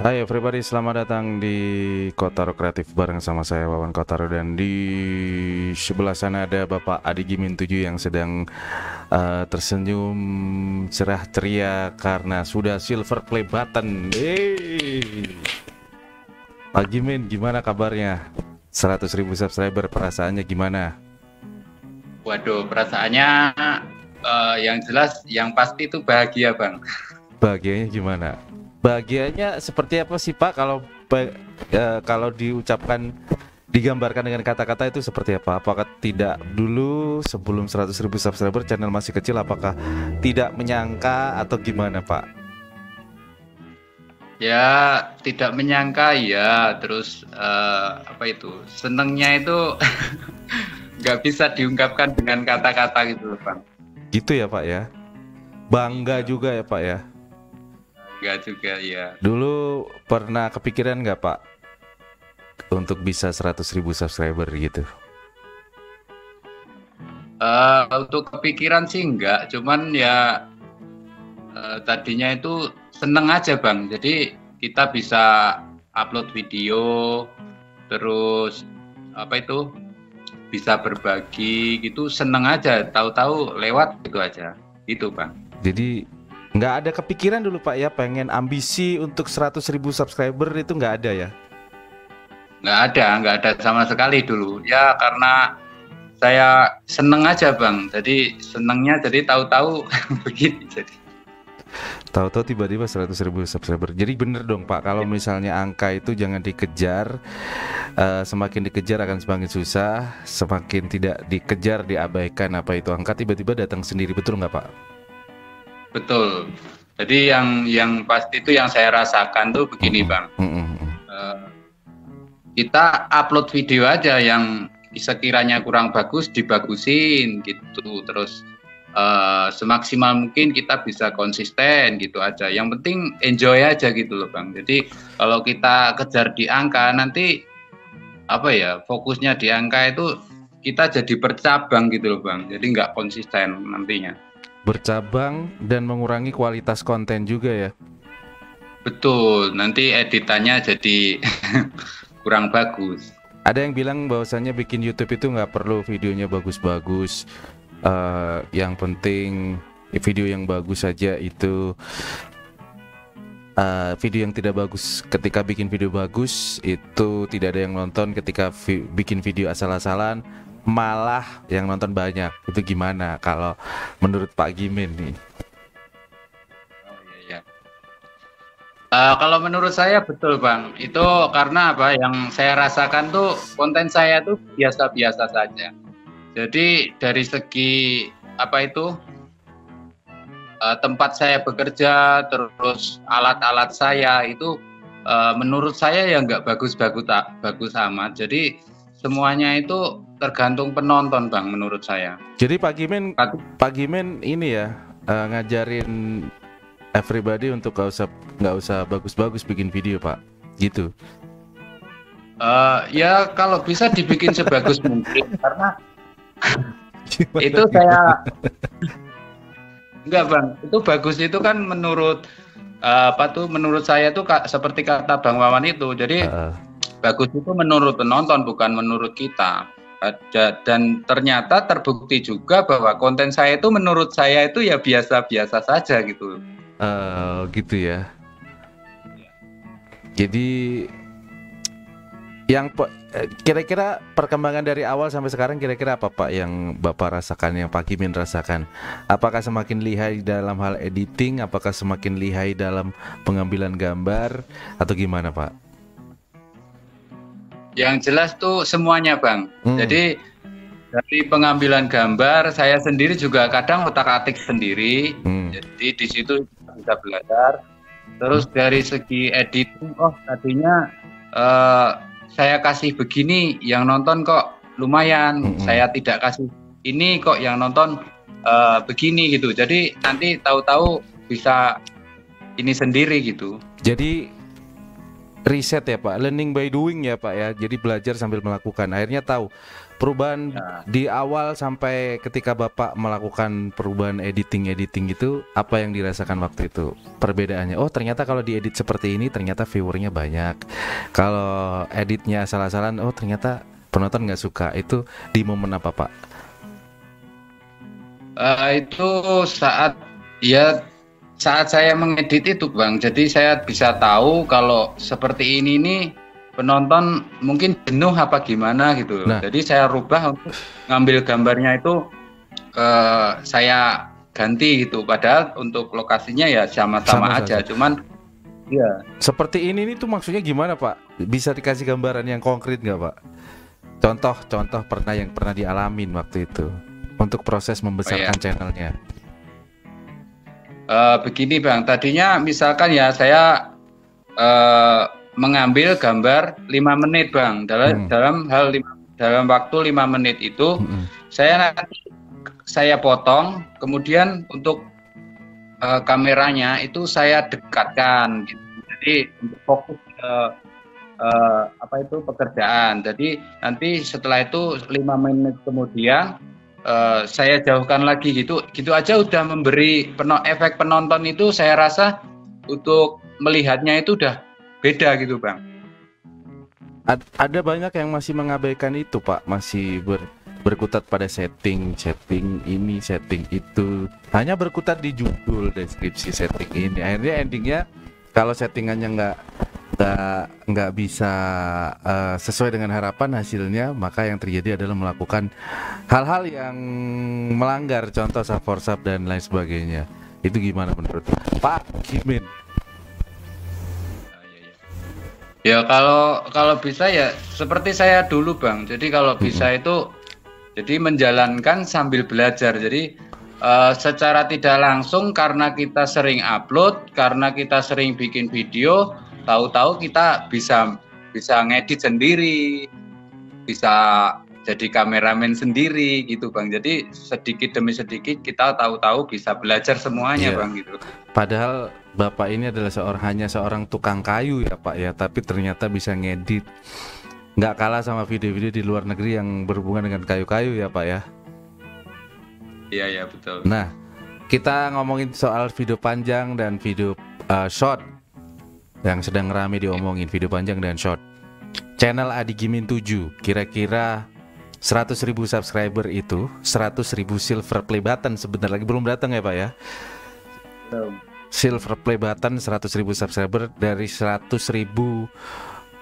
Hai everybody, selamat datang di Kotaro Kreatif bareng sama saya Wawan Kotaro, dan di sebelah sana ada Bapak Adi Gimin 7 yang sedang tersenyum cerah ceria karena sudah silver play button. Yeay. Pak Gimin, gimana kabarnya? 100.000 subscriber, perasaannya gimana? Waduh, perasaannya yang jelas, yang pasti itu bahagia, Bang. Bahagianya gimana? Bahagianya seperti apa sih Pak? Kalau diucapkan, digambarkan dengan kata-kata itu seperti apa? Apakah tidak dulu sebelum 100.000 subscriber channel masih kecil, apakah tidak menyangka atau gimana Pak? Ya, tidak menyangka ya, terus senengnya itu nggak bisa diungkapkan dengan kata-kata gitu loh, Bang. Gitu ya Pak ya? Bangga Iya, juga ya Pak ya? nggak juga ya. Dulu pernah kepikiran nggak Pak untuk bisa 100.000 subscriber gitu? Untuk kepikiran sih enggak, cuman ya tadinya itu seneng aja, Bang. Jadi kita bisa upload video, terus bisa berbagi gitu, seneng aja, tahu-tahu lewat gitu aja, gitu Bang. Jadi nggak ada kepikiran dulu Pak ya, pengen ambisi untuk 100.000 subscriber itu nggak ada ya? Nggak ada sama sekali dulu ya, karena saya seneng aja Bang, jadi senengnya jadi tahu-tahu begini jadi. Tahu-tahu tiba-tiba 100.000 subscriber. Jadi bener dong Pak, kalau misalnya angka itu jangan dikejar, semakin dikejar akan semakin susah, semakin tidak dikejar diabaikan apa itu angka tiba-tiba datang sendiri, betul nggak Pak? Betul. Jadi yang pasti itu yang saya rasakan tuh begini Bang. Uh, kita upload video aja yang sekiranya kurang bagus dibagusin gitu, terus semaksimal mungkin kita bisa konsisten gitu aja. Yang penting enjoy aja gitu loh Bang. Jadi kalau kita kejar di angka, nanti fokusnya di angka itu kita jadi bercabang gitu loh Bang. Jadi nggak konsisten nantinya. Bercabang dan mengurangi kualitas konten juga ya. Betul, nanti editannya jadi kurang bagus. Ada yang bilang bahwasannya bikin YouTube itu nggak perlu videonya bagus-bagus, yang penting video yang bagus saja. Itu video yang tidak bagus, ketika bikin video bagus itu tidak ada yang nonton, ketika bikin video asal-asalan malah yang nonton banyak. Itu gimana kalau menurut Pak Gimin nih? Oh iya, iya. Kalau menurut saya betul Bang, itu karena apa yang saya rasakan tuh, konten saya tuh biasa-biasa saja. Jadi dari segi tempat saya bekerja, terus alat-alat saya itu menurut saya ya nggak bagus amat. Jadi semuanya itu tergantung penonton Bang, menurut saya. Jadi Pak Gimin ini ya, ngajarin everybody untuk nggak usah bagus-bagus bikin video Pak, gitu. Ya kalau bisa dibikin sebagus mungkin, karena Gimana, itu gimana? enggak Bang, itu bagus itu kan menurut menurut saya tuh seperti kata Bang Wawan itu. Jadi bagus itu menurut penonton, bukan menurut kita. Dan ternyata terbukti juga bahwa konten saya itu menurut saya itu ya biasa-biasa saja gitu. Gitu ya. Jadi kira-kira perkembangan dari awal sampai sekarang, kira-kira apa Pak yang Bapak rasakan, yang Pak Gimin rasakan? Apakah semakin lihai dalam hal editing, apakah semakin lihai dalam pengambilan gambar, atau gimana Pak? Yang jelas tuh semuanya Bang. Jadi dari pengambilan gambar, saya sendiri juga kadang otak-atik sendiri. Jadi di situ bisa belajar. Terus dari segi editing, tadinya saya kasih begini, yang nonton kok lumayan. Saya tidak kasih ini, kok yang nonton begini gitu. Jadi nanti tahu-tahu bisa ini sendiri gitu. Jadi riset ya Pak, learning by doing ya Pak ya. Jadi belajar sambil melakukan. Akhirnya tahu perubahan di awal sampai ketika Bapak melakukan perubahan editing itu, apa yang dirasakan waktu itu? Perbedaannya. Oh, ternyata kalau diedit seperti ini ternyata viewernya banyak. Kalau editnya salah-salah, oh ternyata penonton nggak suka. Itu di momen apa Pak? Itu saat saya mengedit itu Bang. Jadi saya bisa tahu kalau seperti ini nih penonton mungkin jenuh apa gimana gitu. Nah. Jadi saya rubah untuk ngambil gambarnya itu saya ganti gitu. Padahal untuk lokasinya ya sama-sama aja. Cuman ya. Seperti ini tuh maksudnya gimana Pak? Bisa dikasih gambaran yang konkret nggak Pak? Contoh yang pernah dialamin waktu itu untuk proses membesarkan channelnya. Begini Bang, tadinya misalkan ya saya mengambil gambar 5 menit Bang, dalam waktu 5 menit itu saya potong, kemudian untuk kameranya itu saya dekatkan gitu. Jadi untuk fokus ke pekerjaan. Jadi nanti setelah itu 5 menit kemudian saya jauhkan lagi gitu aja udah memberi efek penonton itu. Saya rasa untuk melihatnya itu udah beda gitu Bang. Ada banyak yang masih mengabaikan itu Pak, masih berkutat pada setting ini, setting itu, hanya berkutat di judul, deskripsi setting ini. Akhirnya endingnya kalau settingannya nggak bisa sesuai dengan harapan hasilnya, maka yang terjadi adalah melakukan hal-hal yang melanggar, contoh sub dan lain sebagainya. Itu gimana menurut Pak Gimin? Ya kalau bisa ya seperti saya dulu Bang. Jadi kalau bisa itu jadi menjalankan sambil belajar. Jadi secara tidak langsung karena kita sering upload, karena kita sering bikin video, tahu-tahu kita bisa ngedit sendiri, bisa jadi kameramen sendiri gitu Bang. Jadi sedikit demi sedikit kita tahu-tahu bisa belajar semuanya Bang gitu. Padahal Bapak ini adalah hanya seorang tukang kayu ya Pak ya, tapi ternyata bisa ngedit. Nggak kalah sama video-video di luar negeri yang berhubungan dengan kayu-kayu ya Pak ya. Iya betul. Nah, kita ngomongin soal video panjang dan video short yang sedang rame diomongin, video panjang dan short. Channel Adi Gimin 7 kira-kira 100.000 subscriber itu 100.000 silver play button sebentar lagi, belum datang ya Pak ya. Silver play button 100.000 subscriber dari 100.000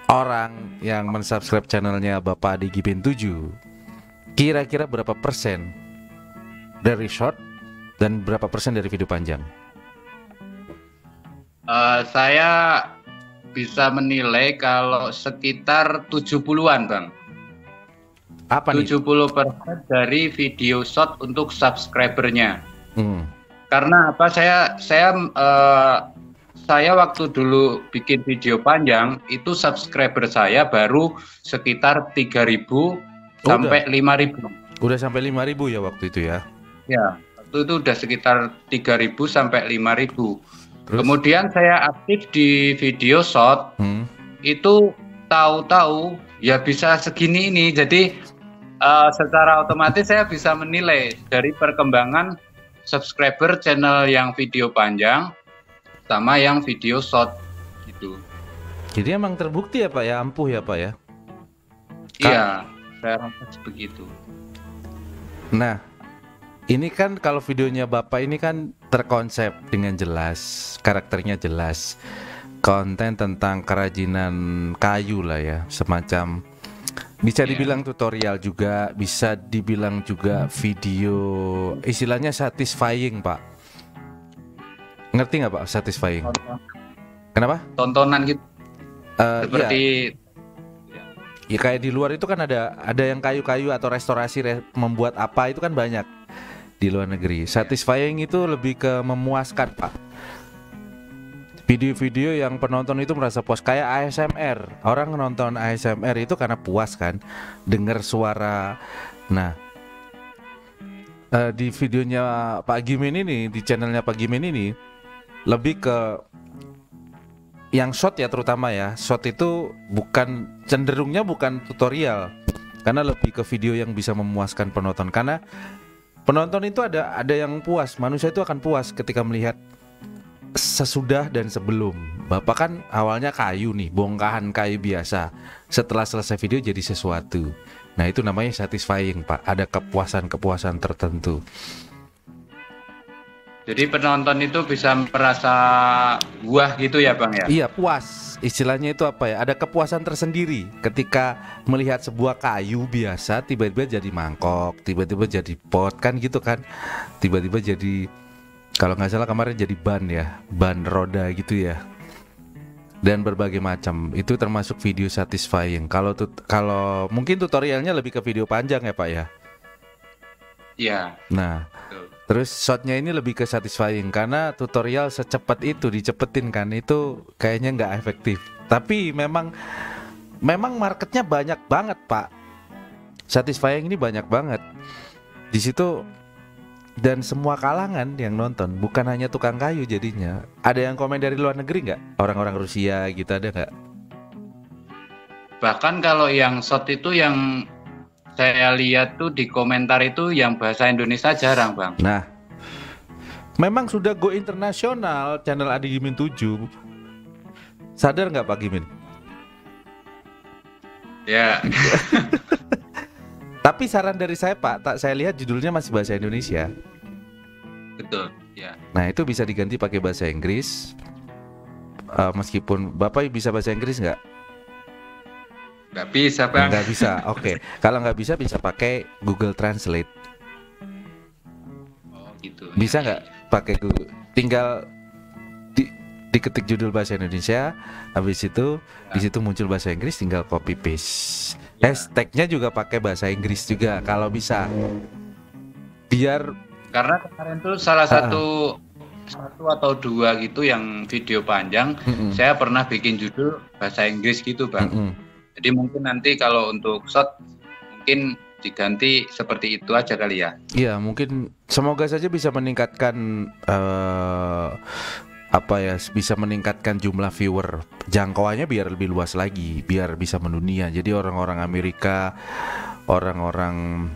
orang yang mensubscribe channelnya Bapak Adi Gimin 7. Kira-kira berapa persen dari short dan berapa persen dari video panjang? Saya bisa menilai kalau sekitar 70-an Bang. Apa 70% dari video short untuk subscribernya. Karena apa? Saya waktu dulu bikin video panjang itu subscriber saya baru sekitar 3.000 sampai 5.000. Udah sampai 5.000 ya waktu itu ya? Ya, waktu itu udah sekitar 3.000 sampai 5.000. Kemudian saya aktif di video short, itu tahu-tahu ya bisa segini ini. Jadi secara otomatis saya bisa menilai dari perkembangan subscriber channel yang video panjang sama yang video short gitu. Jadi emang terbukti ya Pak ya, ampuh ya Pak ya? Iya, saya rasa begitu. Nah, ini kan kalau videonya Bapak ini kan terkonsep dengan jelas, karakternya jelas, konten tentang kerajinan kayu lah ya, semacam bisa dibilang tutorial juga, bisa dibilang juga video, istilahnya satisfying Pak. Ngerti nggak Pak satisfying? Kenapa? Tontonan gitu. Seperti ya kayak di luar itu kan ada yang kayu-kayu atau restorasi membuat apa itu kan banyak di luar negeri. Satisfying itu lebih ke memuaskan Pak. Video-video yang penonton itu merasa puas, kayak ASMR. Orang nonton ASMR itu karena puas kan, dengar suara. Nah, di videonya Pak Gimin ini, di channelnya Pak Gimin ini lebih ke yang short ya terutama ya. Short itu cenderungnya bukan tutorial. Karena lebih ke video yang bisa memuaskan penonton. Karena penonton itu ada yang puas. Manusia itu akan puas ketika melihat sesudah dan sebelum. Bapak kan awalnya kayu nih, bongkahan kayu biasa. Setelah selesai video jadi sesuatu. Nah itu namanya satisfying Pak. Ada kepuasan tertentu. Jadi penonton itu bisa merasa buah gitu ya Bang ya? Iya, puas. Istilahnya itu apa ya? Ada kepuasan tersendiri ketika melihat sebuah kayu biasa tiba-tiba jadi mangkok, tiba-tiba jadi pot kan gitu kan. Tiba-tiba jadi, kalau nggak salah kemarin jadi ban roda gitu ya. Dan berbagai macam. Itu termasuk video satisfying. Kalau mungkin tutorialnya lebih ke video panjang ya Pak ya. Iya. Nah, terus shotnya ini lebih ke satisfying karena tutorial secepat itu dicepetin kan, itu kayaknya nggak efektif. Tapi memang marketnya banyak banget Pak. Satisfying ini banyak banget di situ dan semua kalangan yang nonton, bukan hanya tukang kayu jadinya. Ada yang komen dari luar negeri nggak? Orang-orang Rusia gitu ada nggak? Bahkan kalau yang shot itu yang saya lihat tuh di komentar itu yang bahasa Indonesia jarang Bang. Nah, memang sudah go internasional channel Adi Gimin 7. Sadar nggak Pak Gimin? Ya. Tapi saran dari saya Pak, saya lihat judulnya masih bahasa Indonesia. Betul, ya. Nah itu bisa diganti pakai bahasa Inggris. Meskipun Bapak bisa bahasa Inggris nggak? Nggak bisa Bang. Nggak bisa, oke. Kalau nggak bisa pakai Google Translate. Oh gitu. Bisa nggak pakai Google? Tinggal diketik judul bahasa Indonesia, habis itu di situ muncul bahasa Inggris, tinggal copy paste. Hashtagnya juga pakai bahasa Inggris juga kalau bisa. Biar karena kemarin tuh salah satu atau dua gitu yang video panjang, saya pernah bikin judul bahasa Inggris gitu Bang. Jadi mungkin nanti kalau untuk short mungkin diganti seperti itu aja kali ya. Iya mungkin, semoga saja bisa meningkatkan bisa meningkatkan jumlah viewer, jangkauannya biar lebih luas lagi, biar bisa mendunia. Jadi orang-orang Amerika, orang-orang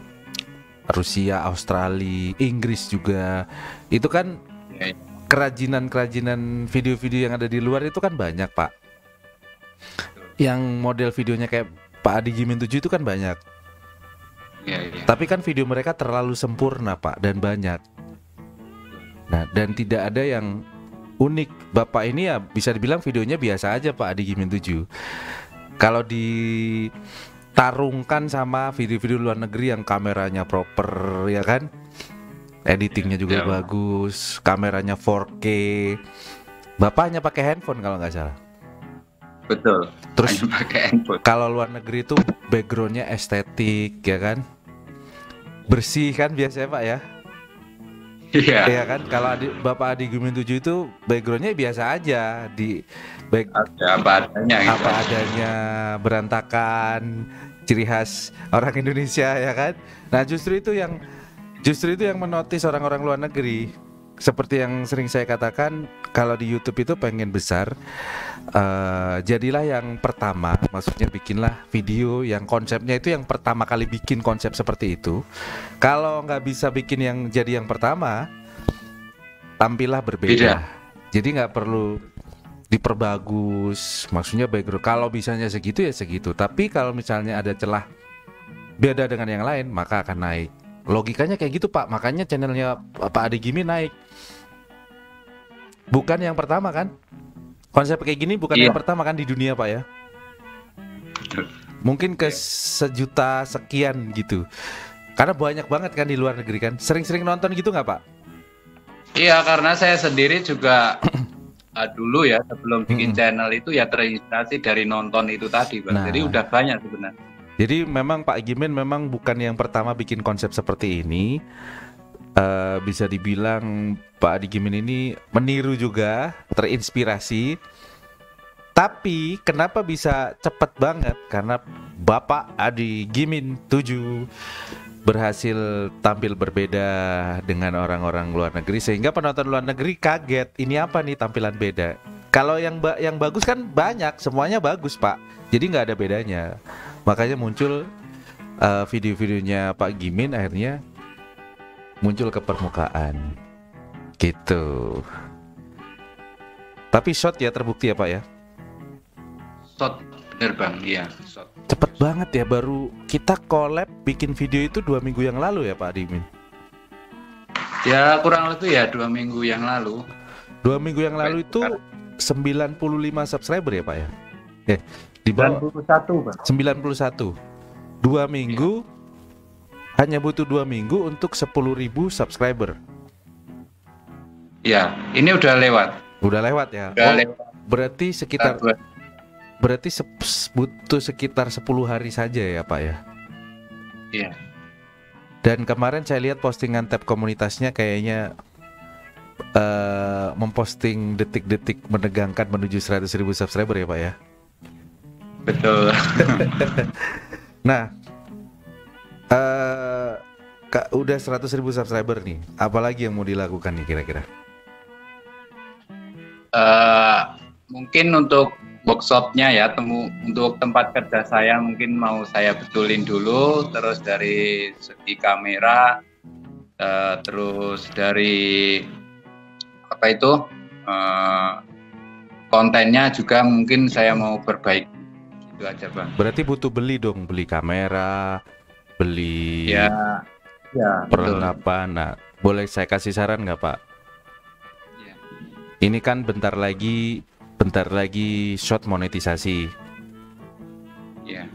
Rusia, Australia, Inggris juga, itu kan kerajinan video-video yang ada di luar itu kan banyak Pak. Yang model videonya kayak Pak Adi Gimin 7 itu kan banyak. Tapi kan video mereka terlalu sempurna Pak, dan banyak. Nah, dan tidak ada yang unik. Bapak ini ya bisa dibilang videonya biasa aja Pak Adi Gimin 7. Kalau ditarungkan sama video-video luar negeri yang kameranya proper ya kan, editingnya juga bagus, kameranya 4K, Bapak hanya pakai handphone kalau nggak salah. Betul. Terus kalau luar negeri itu backgroundnya estetik ya kan, bersih kan biasanya Pak ya. Iya. Iya kan, kalau Bapak Adi Gimin 7 itu backgroundnya biasa aja, apa adanya gitu. Apa adanya, berantakan, ciri khas orang Indonesia ya kan. Nah justru itu yang menotis orang-orang luar negeri. Seperti yang sering saya katakan, kalau di YouTube itu pengen besar, jadilah yang pertama. Maksudnya bikinlah video yang konsepnya itu yang pertama kali bikin konsep seperti itu. Kalau nggak bisa bikin jadi yang pertama, tampillah berbeda. Jadi nggak perlu diperbagus. Maksudnya background, kalau bisanya segitu ya segitu. Tapi kalau misalnya ada celah beda dengan yang lain, maka akan naik. Logikanya kayak gitu Pak, makanya channelnya Pak Adi Gimin naik. Bukan yang pertama kan? Konsep kayak gini bukan yang pertama kan di dunia Pak ya? Mungkin ke 1 juta sekian gitu. Karena banyak banget kan di luar negeri kan. Sering-sering nonton gitu nggak Pak? Iya, karena saya sendiri juga dulu ya sebelum bikin channel itu ya terinspirasi dari nonton itu tadi Bang. Jadi udah banyak sebenarnya. Jadi memang Pak Gimin memang bukan yang pertama bikin konsep seperti ini. Bisa dibilang Pak Adi Gimin ini meniru juga, terinspirasi. Tapi kenapa bisa cepat banget? Karena Bapak Adi Gimin 7 berhasil tampil berbeda dengan orang-orang luar negeri, sehingga penonton luar negeri kaget, ini apa nih tampilan beda? Kalau yang bagus kan banyak, semuanya bagus Pak. Jadi nggak ada bedanya. Makanya muncul video-videonya Pak Gimin akhirnya muncul ke permukaan. Gitu. Tapi shot ya terbukti ya Pak ya? Shot, bener Bang, iya shot. Cepet banget ya, baru kita collab bikin video itu 2 minggu yang lalu ya Pak Gimin? Ya kurang lebih ya 2 minggu yang lalu. 2 minggu yang lalu itu 95 subscriber ya Pak ya? Di bawah 91 Bang. 91. 2 minggu hanya butuh 2 minggu untuk 10.000 subscriber. Ya, ini udah lewat. Udah lewat ya. Udah lewat. Berarti butuh sekitar 10 hari saja ya Pak ya? Iya. Dan kemarin saya lihat postingan tab komunitasnya kayaknya memposting detik-detik menegangkan menuju 100.000 subscriber ya Pak ya? Betul. Nah, udah 100.000 subscriber nih, apalagi yang mau dilakukan nih kira-kira? Mungkin untuk workshopnya ya, untuk tempat kerja saya mungkin mau saya betulin dulu, terus dari segi kamera, terus dari apa itu kontennya juga mungkin saya mau perbaiki. Itu aja Bang. Berarti butuh beli dong, beli kamera, beli ya perlengkapan. Nah, boleh saya kasih saran nggak Pak? Ya. Ini kan bentar lagi shot monetisasi. Ya.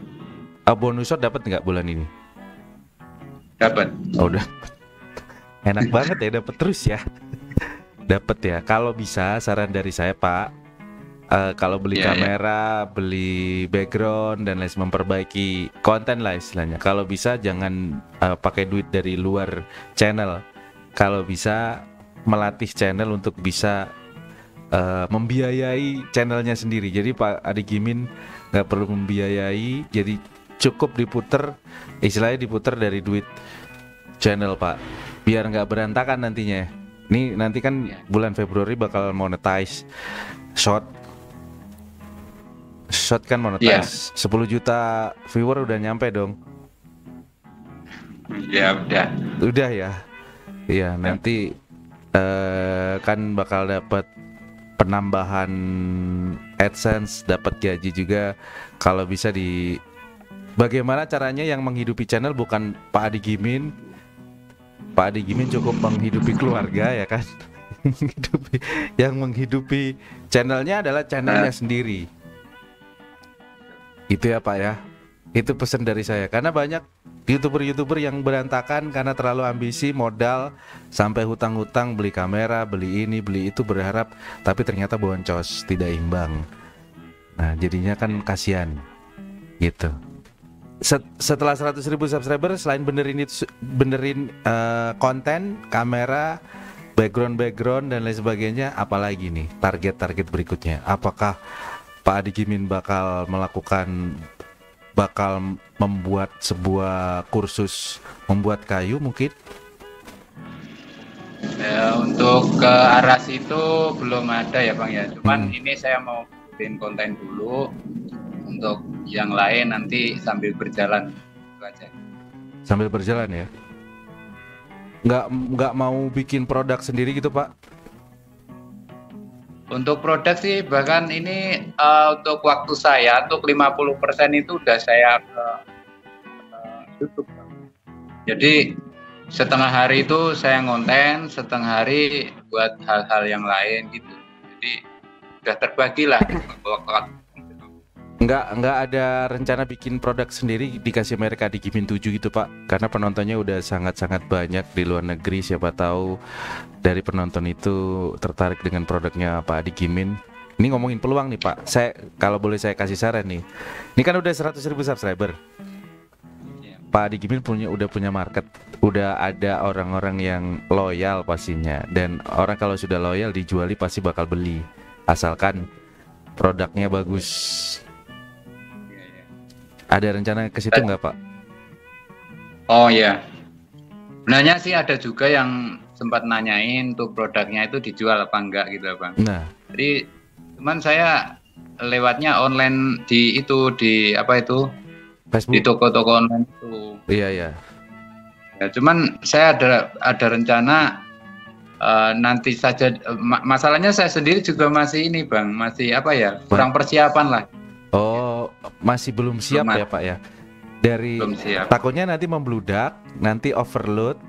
Bonus shot dapat nggak bulan ini? Dapat. Oh, udah. Enak banget ya, dapat terus ya. Dapat ya. Kalau bisa saran dari saya Pak, kalau beli kamera, beli background dan lain, memperbaiki konten lah istilahnya. Kalau bisa jangan pakai duit dari luar channel. Kalau bisa melatih channel untuk bisa membiayai channelnya sendiri. Jadi Pak Adi Gimin nggak perlu membiayai, jadi cukup diputer, istilahnya diputer dari duit channel Pak, biar nggak berantakan nantinya. Nih nanti kan bulan Februari bakal monetize shot kan monetize 10 juta viewer udah nyampe dong. Ya udah ya. Iya nanti kan bakal dapat penambahan AdSense, dapat gaji juga. Kalau bisa bagaimana caranya yang menghidupi channel bukan Pak Adi Gimin. Pak Adi Gimin cukup menghidupi keluarga ya kan. Yang menghidupi channelnya adalah channelnya sendiri. Itu ya Pak ya. Itu pesan dari saya. Karena banyak YouTuber yang berantakan karena terlalu ambisi, modal, sampai hutang-hutang, beli kamera, beli ini, beli itu, berharap, tapi ternyata boncos, tidak imbang. Nah jadinya kan kasihan gitu. Setelah 100.000 subscriber, selain benerin konten, kamera, background dan lain sebagainya, apalagi nih target berikutnya? Apakah Pak Adi Gimin bakal membuat sebuah kursus membuat kayu mungkin? Ya, untuk ke arah situ belum ada ya Bang ya. Cuman ini saya mau bikin konten dulu. Untuk yang lain nanti sambil berjalan. Itu aja. Sambil berjalan ya? Nggak mau bikin produk sendiri gitu Pak? Untuk produk sih bahkan ini untuk waktu saya untuk 50% itu udah saya ke YouTube. Jadi setengah hari itu saya ngonten, setengah hari buat hal-hal yang lain gitu. Jadi udah terbagi lah waktu. Nggak ada rencana bikin produk sendiri dikasih merek Adi Gimin 7 gitu Pak? Karena penontonnya udah sangat-sangat banyak di luar negeri. Siapa tahu dari penonton itu tertarik dengan produknya Pak Adi Gimin. Ini ngomongin peluang nih Pak. Kalau boleh saya kasih saran nih. Ini kan udah 100.000 subscriber. Pak Adi Gimin udah punya market. Udah ada orang-orang yang loyal pastinya. Dan orang kalau sudah loyal dijuali pasti bakal beli. Asalkan produknya bagus. Ada rencana ke situ nggak Pak? Oh ya, sebenarnya sih ada juga yang sempat nanyain untuk produknya itu dijual apa enggak gitu Bang. Nah, jadi Cuman saya lewatnya online di apa itu? Facebook. Di toko-toko online itu. Iya, iya. Ya, cuman saya ada rencana nanti saja. Masalahnya saya sendiri juga masih ini Bang, masih apa ya? Kurang persiapan lah. Oh, masih belum siap ya Pak ya? Belum siap. Takutnya nanti membludak, nanti overload.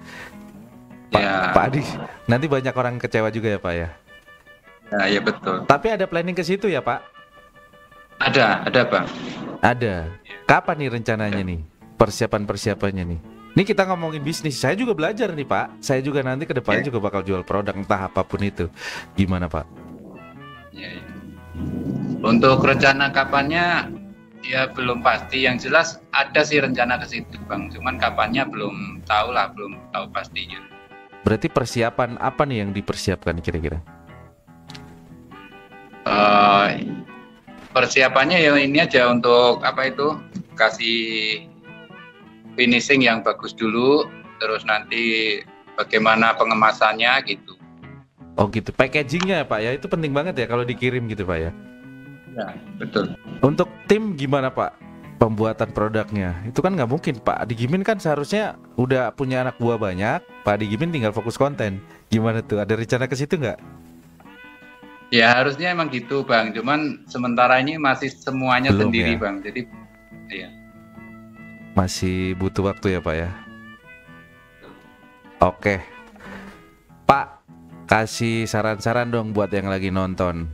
Pak Adi, nanti banyak orang kecewa juga ya Pak ya? Ya betul. Tapi ada planning ke situ ya Pak? Ada Bang. Ada. Kapan nih rencananya nih? Persiapannya nih? Ini kita ngomongin bisnis. Saya juga belajar nih Pak. Saya juga nanti ke depannya juga bakal jual produk entah apapun itu. Gimana Pak? Ya. Untuk rencana kapannya ya belum pasti. Yang jelas ada sih rencana ke situ Bang. Cuman kapannya belum tahu pastinya. Berarti persiapan apa nih yang dipersiapkan kira-kira? Persiapannya ya ini aja untuk apa itu, kasih finishing yang bagus dulu, terus nanti bagaimana pengemasannya gitu. Oh gitu, packagingnya Pak ya, itu penting banget ya kalau dikirim gitu Pak ya? Ya betul. Untuk tim gimana Pak? Pembuatan produknya itu kan nggak mungkin Pak Adi Gimin kan seharusnya udah punya anak buah banyak, Pak Adi Gimin tinggal fokus konten. Gimana tuh? Ada rencana ke situ nggak? Ya harusnya emang gitu Bang, cuman sementara ini masih semuanya belum sendiri ya? Bang, jadi ya. Masih butuh waktu ya Pak ya. Oke Pak, kasih saran-saran dong buat yang lagi nonton.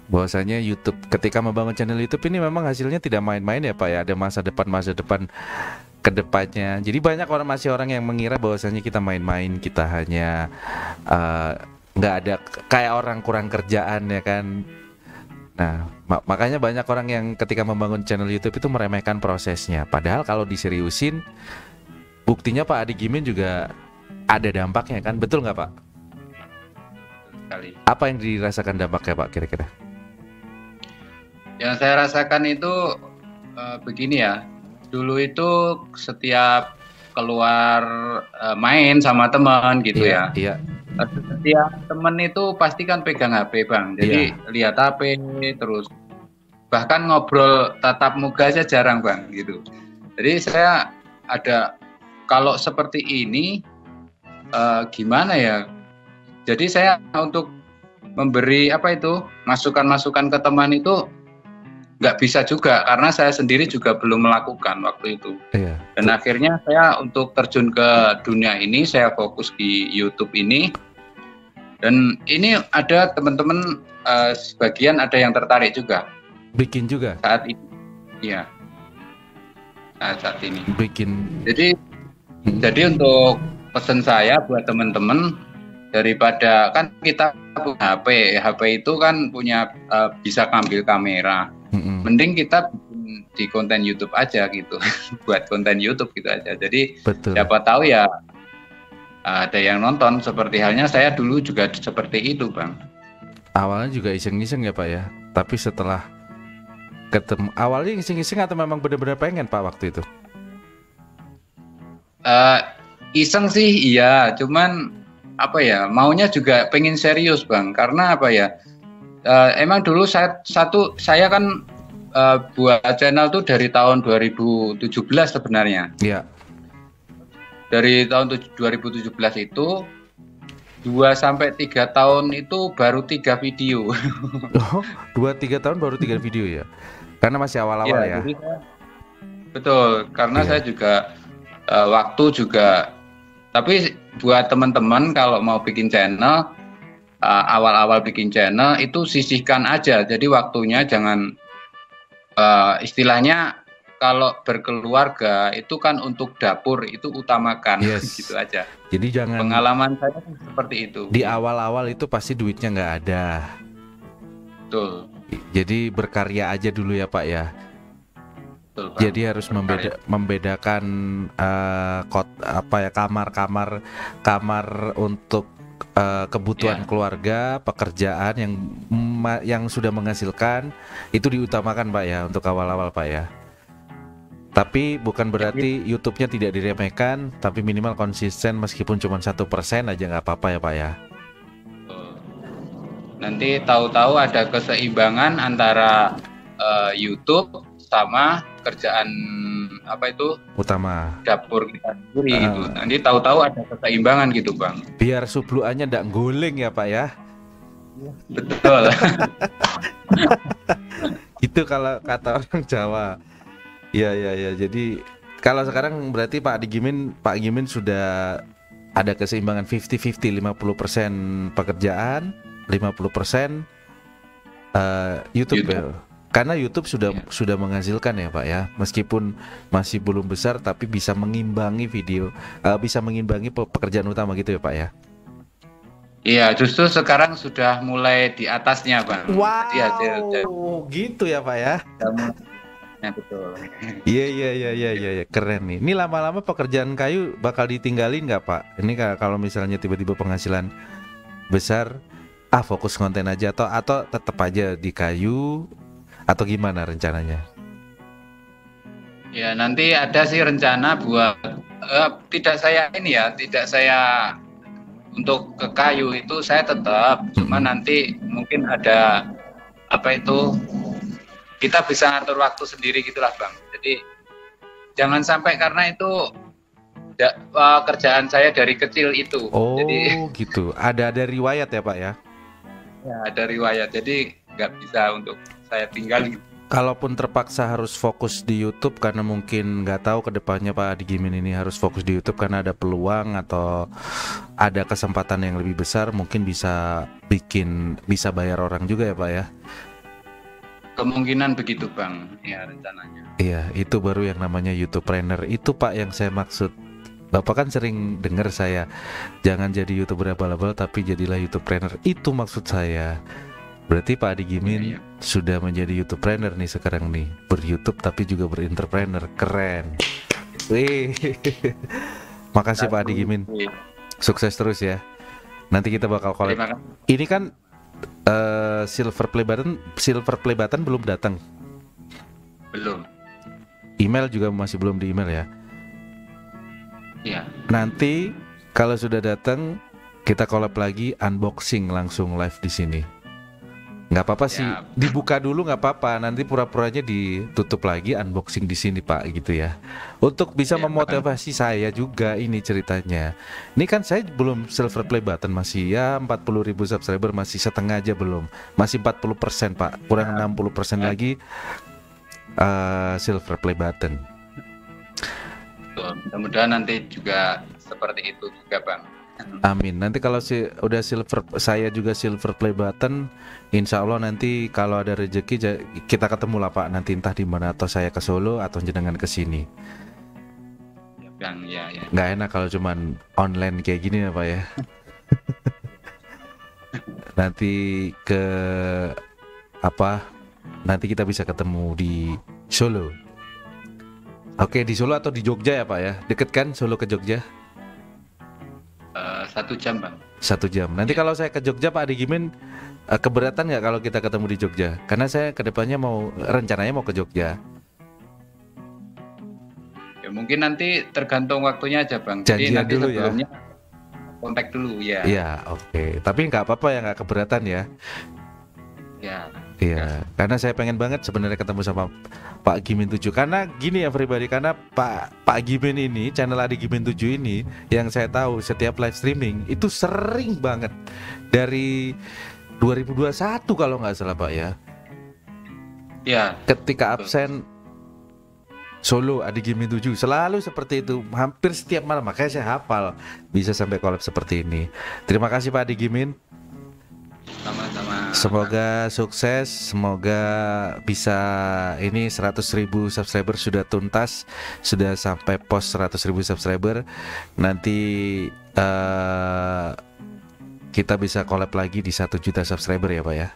Bahwasanya YouTube, ketika membangun channel YouTube ini memang hasilnya tidak main-main ya Pak ya. Ada masa depan ke depannya. Jadi banyak orang yang mengira bahwasanya kita main-main, kita hanya nggak ada kayak orang kurang kerjaan ya kan. Nah makanya banyak orang yang ketika membangun channel YouTube itu meremehkan prosesnya. Padahal kalau diseriusin, buktinya Pak Adi Gimin juga ada dampaknya kan. Betul nggak Pak? Sekali. Apa yang dirasakan dampaknya Pak kira-kira? Yang saya rasakan itu begini ya. Dulu itu setiap keluar main sama teman gitu ya. Iya. Setiap teman itu pasti kan pegang HP Bang. Jadi lihat HP terus bahkan ngobrol tatap muka aja jarang Bang gitu. Jadi saya ada kalau seperti ini gimana ya? Jadi saya untuk memberi apa itu masukan-masukan ke teman itu nggak bisa juga karena saya sendiri juga belum melakukan waktu itu. Iya. Dan akhirnya saya untuk terjun ke dunia ini saya fokus di YouTube ini. Dan ini ada teman-teman sebagian ada yang tertarik juga. Bikin juga saat ini. Iya. Saat ini. Bikin. Jadi untuk pesan saya buat teman-teman, daripada kan kita punya HP itu kan punya bisa ngambil kamera. Mending kita di konten YouTube aja gitu. Buat konten YouTube gitu aja. Jadi siapa tahu ya ada yang nonton, seperti halnya saya dulu juga seperti itu Bang. Awalnya juga iseng-iseng ya Pak ya. Tapi setelah ketemu, awalnya iseng-iseng atau memang benar-benar pengen Pak waktu itu? Iseng sih iya, cuman apa ya, maunya juga pengen serius Bang. Karena apa ya, emang dulu saya kan buat channel tuh dari tahun 2017 sebenarnya. Iya. Dari tahun 2017 itu 2-3 tahun itu baru 3 video. Oh, 2-3 tahun baru 3 video ya? Karena masih awal-awal ya? Betul, karena saya juga waktu juga. Tapi buat teman-teman kalau mau bikin channel, awal-awal bikin channel itu sisihkan aja. Jadi waktunya jangan istilahnya kalau berkeluarga itu kan untuk dapur itu utamakan. Gitu aja. Jadi jangan. Pengalaman saya seperti itu. Di awal-awal itu pasti duitnya nggak ada. Betul. Jadi berkarya aja dulu ya Pak ya. Betul, Pak. Jadi harus membedakan kamar untuk kebutuhan keluarga, pekerjaan yang sudah menghasilkan itu diutamakan Pak ya untuk awal-awal Pak ya. Tapi bukan berarti YouTube-nya tidak diremehkan, tapi minimal konsisten meskipun cuma 1% aja nggak apa-apa ya Pak ya. nanti tahu-tahu ada keseimbangan antara YouTube sama kerjaan apa itu utama dapur kita sendiri gitu. Nanti tahu-tahu ada keseimbangan gitu Bang. Biar subluannya ndak guling ya Pak ya. Betul. Itu kalau kata orang Jawa. Ya. Jadi kalau sekarang berarti Pak Gimin sudah ada keseimbangan 50-50, 50% pekerjaan, 50% YouTube ya. Karena YouTube sudah menghasilkan ya Pak ya, meskipun masih belum besar tapi bisa mengimbangi bisa mengimbangi pekerjaan utama gitu ya Pak ya. Iya, justru sekarang sudah mulai di atasnya Bang. Wow, gitu ya Pak ya. Ya betul. Iya, keren nih. Ini lama-lama pekerjaan kayu bakal ditinggalin nggak Pak? Ini kalau misalnya tiba-tiba penghasilan besar, fokus konten aja atau tetap aja di kayu. Atau gimana rencananya? Ya nanti ada sih rencana buat tidak saya untuk ke kayu itu saya tetap, cuma nanti mungkin ada apa itu kita bisa ngatur waktu sendiri gitulah Bang. Jadi jangan sampai karena itu kerjaan saya dari kecil itu. Oh jadi, gitu. Ada riwayat ya Pak ya? Ya ada riwayat. Jadi nggak bisa untuk saya tinggalin. Kalaupun terpaksa harus fokus di YouTube karena mungkin nggak tahu kedepannya Pak Adi Gimin ini harus fokus di YouTube karena ada peluang atau ada kesempatan yang lebih besar, mungkin bisa bayar orang juga ya Pak ya? Kemungkinan begitu Bang, ya rencananya. Iya, itu baru yang namanya YouTubepreneur. Itu Pak yang saya maksud. Bapak kan sering dengar saya, jangan jadi YouTuber abal-abal tapi jadilah YouTubepreneur. Itu maksud saya. Berarti Pak Adi Gimin sudah menjadi YouTubepreneur nih sekarang nih, ber-YouTube tapi juga berentrepreneur. Keren. Wih. Makasih Pak Adi Gimin. Sukses terus ya. Nanti kita bakal collab. Ini kan silver play button belum datang. Belum. Email juga masih belum di email ya. Iya. Nanti kalau sudah datang kita collab lagi, unboxing langsung live di sini. Nggak apa-apa sih, dibuka dulu nggak apa-apa. Nanti pura-puranya ditutup lagi, unboxing di sini Pak, gitu ya. Untuk bisa memotivasi saya juga ini ceritanya. Ini kan saya belum silver play button, masih ya 40.000 subscriber, masih setengah aja belum. Masih 40% Pak, kurang 60% lagi silver play button. Mudah-mudahan nanti juga seperti itu juga Bang. Amin. Nanti kalau udah saya juga silver play button, insya Allah nanti kalau ada rezeki kita ketemu lah Pak. Nanti entah di mana, atau saya ke Solo atau jenengan ke sini. Ya. Nggak enak kalau cuman online kayak gini ya Pak ya. Nanti nanti kita bisa ketemu di Solo. Oke, di Solo atau di Jogja ya Pak ya? Deket kan Solo ke Jogja? 1 jam Bang. 1 jam. Nanti kalau saya ke Jogja Pak Adi Gimin, keberatan nggak kalau kita ketemu di Jogja? Karena saya kedepannya rencananya mau ke Jogja. Ya mungkin nanti tergantung waktunya aja Bang. Janjian jadi nanti dulu sebelumnya kontak dulu ya. Iya, oke. Tapi nggak apa-apa ya, nggak keberatan ya. Iya, karena saya pengen banget sebenarnya ketemu sama Pak Gimin 7. Karena gini ya pribadi, karena Pak Gimin ini, channel Adi Gimin 7 ini, yang saya tahu setiap live streaming itu sering banget dari 2021 kalau nggak salah Pak ya. Iya. Ketika absen Solo Adi Gimin 7 selalu seperti itu, hampir setiap malam, makanya saya hafal bisa sampai collab seperti ini. Terima kasih Pak Adi Gimin. Sama-sama. Semoga sukses, semoga bisa ini 100.000 subscriber sudah tuntas, sudah sampai pos 100.000 subscriber. Nanti kita bisa collab lagi di 1 juta subscriber ya Pak ya.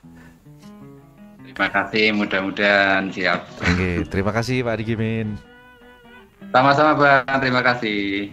Terima kasih, mudah-mudahan siap. Oke, terima kasih Pak Adi Gimin. Sama-sama Bang, terima kasih.